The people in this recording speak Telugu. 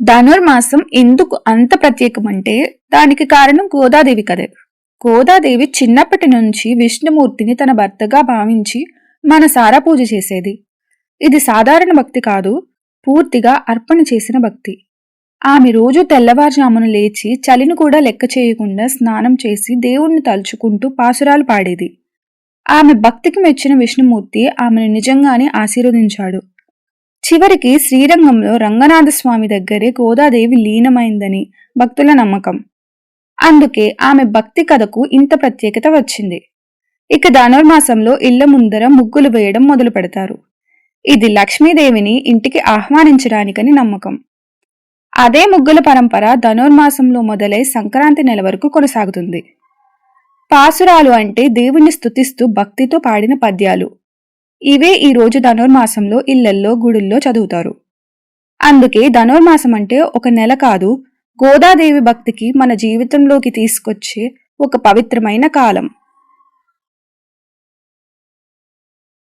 ధనుర్మాసం ఎందుకు అంత ప్రత్యేకమంటే దానికి కారణం గోదాదేవి కదే. గోదాదేవి చిన్నప్పటి నుంచి విష్ణుమూర్తిని తన భర్తగా భావించి మనసారా పూజ చేసేది. ఇది సాధారణ భక్తి కాదు, పూర్తిగా అర్పణ చేసిన భక్తి. ఆమె రోజు తెల్లవారుజామున లేచి చలిని కూడా లెక్క చేయకుండా స్నానం చేసి దేవుణ్ణి తలుచుకుంటూ పాసురాలు పాడేది. ఆమె భక్తికి మెచ్చిన విష్ణుమూర్తి ఆమెను నిజంగానే ఆశీర్వదించాడు. చివరికి శ్రీరంగంలో రంగనాథస్వామి దగ్గరే గోదాదేవి లీనమైందని భక్తుల నమ్మకం. అందుకే ఆమె భక్తి కథకు ఇంత ప్రత్యేకత వచ్చింది. ఇక ధనుర్మాసంలో ఇళ్ల ముందర ముగ్గులు వేయడం మొదలు పెడతారు. ఇది లక్ష్మీదేవిని ఇంటికి ఆహ్వానించడానికని నమ్మకం. అదే ముగ్గుల పరంపర ధనుర్మాసంలో మొదలై సంక్రాంతి నెల వరకు కొనసాగుతుంది. పాసురాలు అంటే దేవుణ్ణి స్తుతిస్తూ భక్తితో పాడిన పద్యాలు. ఇవే ఈ రోజు ధనుర్మాసంలో ఇళ్లల్లో గుడుల్లో చదువుతారు. అందుకే ధనుర్మాసం అంటే ఒక నెల కాదు, గోదాదేవి భక్తికి మన జీవితంలోకి తీసుకొచ్చే ఒక పవిత్రమైన కాలం.